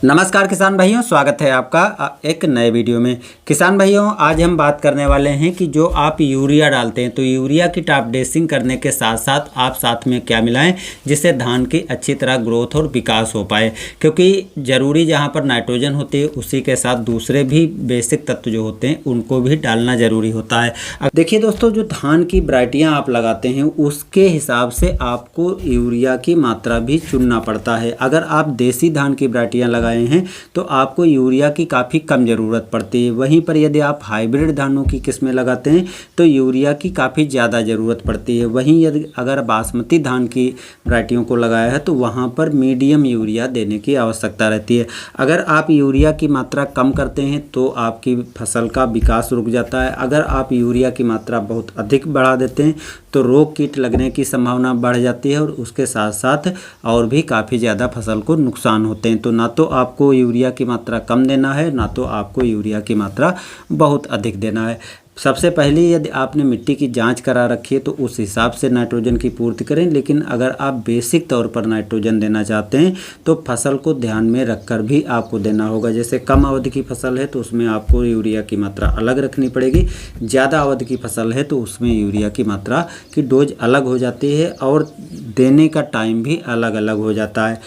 नमस्कार किसान भाइयों, स्वागत है आपका एक नए वीडियो में। किसान भाइयों, आज हम बात करने वाले हैं कि जो आप यूरिया डालते हैं तो यूरिया की टॉप ड्रेसिंग करने के साथ साथ आप साथ में क्या मिलाएं जिससे धान की अच्छी तरह ग्रोथ और विकास हो पाए। क्योंकि ज़रूरी जहां पर नाइट्रोजन होती है उसी के साथ दूसरे भी बेसिक तत्व जो होते हैं उनको भी डालना ज़रूरी होता है। अब देखिए दोस्तों, जो धान की वैरायटियाँ आप लगाते हैं उसके हिसाब से आपको यूरिया की मात्रा भी चुनना पड़ता है। अगर आप देसी धान की वैरायटियाँ लगाए हैं तो आपको यूरिया की काफ़ी कम ज़रूरत पड़ती है। वहीं पर यदि आप हाइब्रिड धानों की किस्में लगाते हैं तो यूरिया की काफ़ी ज़्यादा ज़रूरत पड़ती है। वहीं यदि अगर बासमती धान की वैरायटियों को लगाया है तो वहाँ पर मीडियम यूरिया देने की आवश्यकता रहती है। अगर आप यूरिया की मात्रा कम करते हैं तो आपकी फसल का विकास रुक जाता है। अगर आप यूरिया की मात्रा बहुत अधिक बढ़ा देते हैं तो रोग कीट लगने की संभावना बढ़ जाती है और उसके साथ साथ और भी काफ़ी ज़्यादा फसल को नुकसान होते हैं। तो ना तो आपको यूरिया की मात्रा कम देना है, ना तो आपको यूरिया की मात्रा बहुत अधिक देना है। सबसे पहले यदि आपने मिट्टी की जांच करा रखी है तो उस हिसाब से नाइट्रोजन की पूर्ति करें। लेकिन अगर आप बेसिक तौर पर नाइट्रोजन देना चाहते हैं तो फसल को ध्यान में रखकर भी आपको देना होगा। जैसे कम अवधि की फसल है तो उसमें आपको यूरिया की मात्रा अलग रखनी पड़ेगी। ज़्यादा अवधि की फसल है तो उसमें यूरिया की मात्रा की डोज अलग हो जाती है और देने का टाइम भी अलग अलग हो जाता है।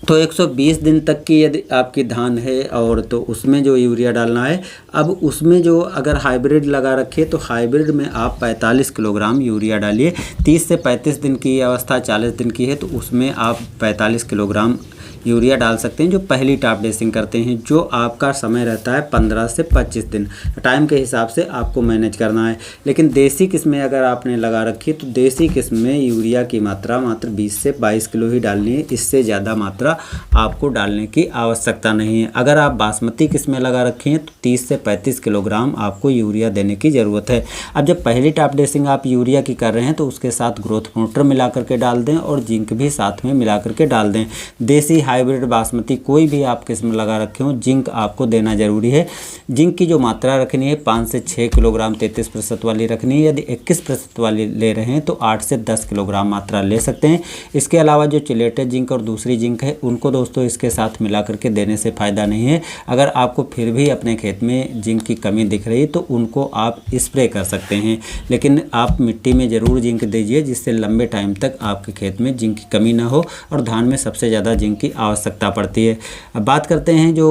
तो 120 दिन तक की यदि आपकी धान है और तो उसमें जो यूरिया डालना है, अब उसमें जो अगर हाइब्रिड लगा रखे तो हाइब्रिड में आप 45 किलोग्राम यूरिया डालिए। 30 से 35 दिन की अवस्था 40 दिन की है तो उसमें आप 45 किलोग्राम यूरिया डाल सकते हैं जो पहली टॉप ड्रेसिंग करते हैं। जो आपका समय रहता है 15 से 25 दिन, टाइम के हिसाब से आपको मैनेज करना है। लेकिन देसी किस्में अगर आपने लगा रखी है तो देसी किस्म में यूरिया की मात्रा मात्र 20 से 22 किलो ही डालनी है। इससे ज़्यादा मात्रा आपको डालने की आवश्यकता नहीं है। अगर आप बासमती किस्में लगा रखी हैं तो 30 से 35 किलोग्राम आपको यूरिया देने की ज़रूरत है। अब जब पहली टॉप ड्रेसिंग आप यूरिया की कर रहे हैं तो उसके साथ ग्रोथ मोटर मिला करके डाल दें और जिंक भी साथ में मिला करके डाल दें। देसी हाइब्रिड बासमती कोई भी आप किस्म लगा रखे हो, जिंक आपको देना जरूरी है। जिंक की जो मात्रा रखनी है 5 से 6 किलोग्राम 33% वाली रखनी है। यदि 21% वाली ले रहे हैं तो 8 से 10 किलोग्राम मात्रा ले सकते हैं। इसके अलावा जो चिलेटेड जिंक और दूसरी जिंक है उनको दोस्तों इसके साथ मिला करके देने से फ़ायदा नहीं है। अगर आपको फिर भी अपने खेत में जिंक की कमी दिख रही है तो उनको आप स्प्रे कर सकते हैं। लेकिन आप मिट्टी में ज़रूर जिंक दीजिए जिससे लंबे टाइम तक आपके खेत में जिंक की कमी ना हो और धान में सबसे ज़्यादा जिंक की आवश्यकता पड़ती है। अब बात करते हैं जो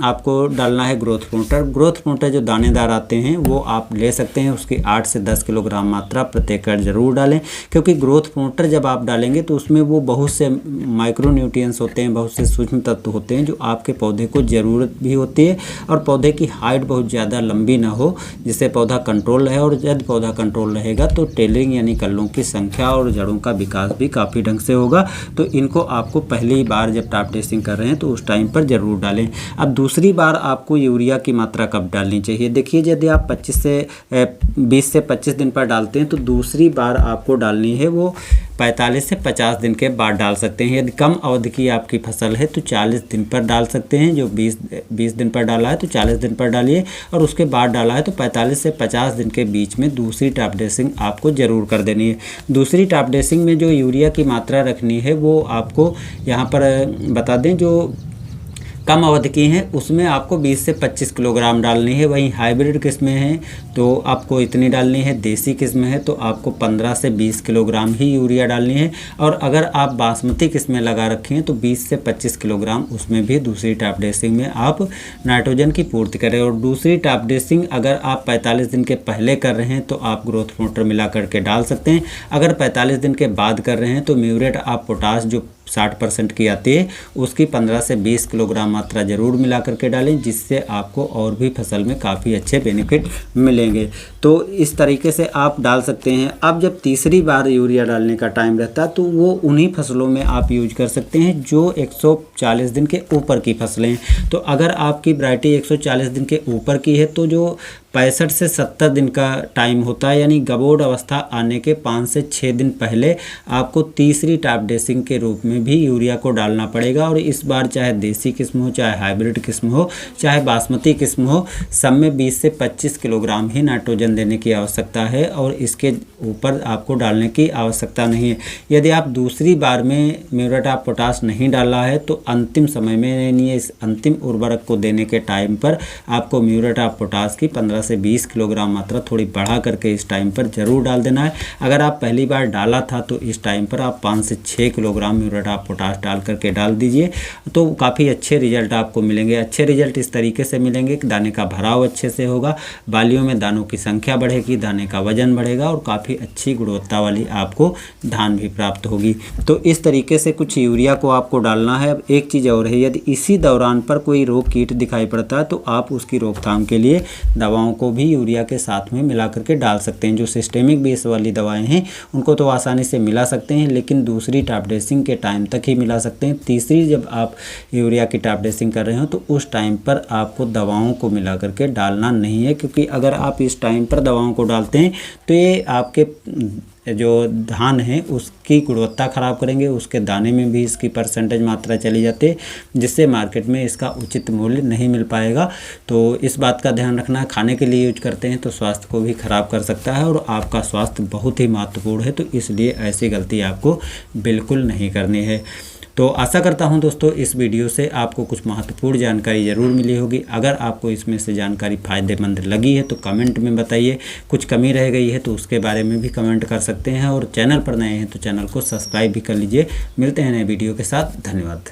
आपको डालना है ग्रोथ प्रोमोटर। ग्रोथ प्रोमोटर जो दानेदार आते हैं वो आप ले सकते हैं। उसकी 8 से 10 किलोग्राम मात्रा प्रत्येक एकड़ जरूर डालें। क्योंकि ग्रोथ प्रोमोटर जब आप डालेंगे तो उसमें वो बहुत से माइक्रो न्यूट्रिएंट्स होते हैं, बहुत से सूक्ष्म तत्व होते हैं जो आपके पौधे को ज़रूरत भी होती है। और पौधे की हाइट बहुत ज़्यादा लंबी ना हो जिससे पौधा कंट्रोल रहे। और जब पौधा कंट्रोल रहेगा तो टेलरिंग यानी कल्लों की संख्या और जड़ों का विकास भी काफ़ी ढंग से होगा। तो इनको आपको पहली बार जब टॉप ड्रेसिंग कर रहे हैं तो उस टाइम पर ज़रूर डालें। अब दूसरी बार आपको यूरिया की मात्रा कब डालनी चाहिए? देखिए, यदि आप 20 से 25 दिन पर डालते हैं तो दूसरी बार आपको डालनी है वो 45 से 50 दिन के बाद डाल सकते हैं। यदि कम अवधि की आपकी फसल है तो 40 दिन पर डाल सकते हैं। जो 20 दिन पर डाला है तो 40 दिन पर डालिए और उसके बाद डाला है तो 45 से 50 दिन के बीच में दूसरी टॉप ड्रेसिंग आपको ज़रूर कर देनी है। दूसरी टॉप ड्रेसिंग में जो यूरिया की मात्रा रखनी है वो आपको यहाँ पर बता दें, जो कम अवधि की हैं उसमें आपको 20 से 25 किलोग्राम डालनी है। वहीं हाइब्रिड किस्में हैं तो आपको इतनी डालनी है। देसी किस्में है तो आपको 15 से 20 किलोग्राम ही यूरिया डालनी है। और अगर आप बासमती किस्में लगा रखी हैं तो 20 से 25 किलोग्राम उसमें भी दूसरी टॉप ड्रेसिंग में आप नाइट्रोजन की पूर्ति करें। और दूसरी टॉप ड्रेसिंग अगर आप 45 दिन के पहले कर रहे हैं तो आप ग्रोथ मोटर मिला करके डाल सकते हैं। अगर 45 दिन के बाद कर रहे हैं तो म्यूरेट आप पोटाश जो 60% की आती है उसकी 15 से 20 किलोग्राम मात्रा ज़रूर मिला करके डालें जिससे आपको और भी फसल में काफ़ी अच्छे बेनिफिट मिलेंगे। तो इस तरीके से आप डाल सकते हैं। अब जब तीसरी बार यूरिया डालने का टाइम रहता है तो वो उन्हीं फसलों में आप यूज कर सकते हैं जो 140 दिन के ऊपर की फसलें हैं। तो अगर आपकी वैरायटी 140 दिन के ऊपर की है तो जो 65 से 70 दिन का टाइम होता है, यानी गबोड अवस्था आने के 5 से 6 दिन पहले आपको तीसरी टॉप ड्रेसिंग के रूप में भी यूरिया को डालना पड़ेगा। और इस बार चाहे देसी किस्म हो, चाहे हाइब्रिड किस्म हो, चाहे बासमती किस्म हो, सब में 20 से 25 किलोग्राम ही नाइट्रोजन देने की आवश्यकता है और इसके ऊपर आपको डालने की आवश्यकता नहीं है। यदि आप दूसरी बार में म्यूरेट ऑफ पोटाश नहीं डाला है तो अंतिम समय में, यानी इस अंतिम उर्वरक को देने के टाइम पर आपको म्यूरेट ऑफ पोटाश की 15 से 20 किलोग्राम मात्रा थोड़ी बढ़ा करके इस टाइम पर ज़रूर डाल देना है। अगर आप पहली बार डाला था तो इस टाइम पर आप 5 से 6 किलोग्राम म्यूरेट ऑफ पोटाश डाल करके डाल दीजिए, तो काफ़ी अच्छे रिजल्ट आपको मिलेंगे। अच्छे रिजल्ट इस तरीके से मिलेंगे कि दाने का भराव अच्छे से होगा, बालियों में दानों की संख्या बढ़ेगी, दाने का वजन बढ़ेगा और काफ़ी अच्छी गुणवत्ता वाली आपको धान भी प्राप्त होगी। तो इस तरीके से कुछ यूरिया को आपको डालना है। अब एक चीज़ और है, यदि इसी दौरान पर कोई रोग कीट दिखाई पड़ता है तो आप उसकी रोकथाम के लिए दवाओं को भी यूरिया के साथ में मिला करके डाल सकते हैं। जो सिस्टेमिक बेस वाली दवाएं हैं उनको तो आसानी से मिला सकते हैं, लेकिन दूसरी टॉप ड्रेसिंग के टाइम तक ही मिला सकते हैं। तीसरी जब आप यूरिया की टॉप ड्रेसिंग कर रहे हो तो उस टाइम पर आपको दवाओं को मिला करके डालना नहीं है, क्योंकि अगर आप इस टाइम पर दवाओं को डालते हैं तो ये आपके जो धान है उसकी गुणवत्ता ख़राब करेंगे, उसके दाने में भी इसकी परसेंटेज मात्रा चली जाती है, जिससे मार्केट में इसका उचित मूल्य नहीं मिल पाएगा। तो इस बात का ध्यान रखना है। खाने के लिए यूज करते हैं तो स्वास्थ्य को भी ख़राब कर सकता है और आपका स्वास्थ्य बहुत ही महत्वपूर्ण है, तो इसलिए ऐसी गलती आपको बिल्कुल नहीं करनी है। तो आशा करता हूं दोस्तों इस वीडियो से आपको कुछ महत्वपूर्ण जानकारी ज़रूर मिली होगी। अगर आपको इसमें से जानकारी फ़ायदेमंद लगी है तो कमेंट में बताइए, कुछ कमी रह गई है तो उसके बारे में भी कमेंट कर सकते हैं। और चैनल पर नए हैं तो चैनल को सब्सक्राइब भी कर लीजिए। मिलते हैं नए वीडियो के साथ, धन्यवाद।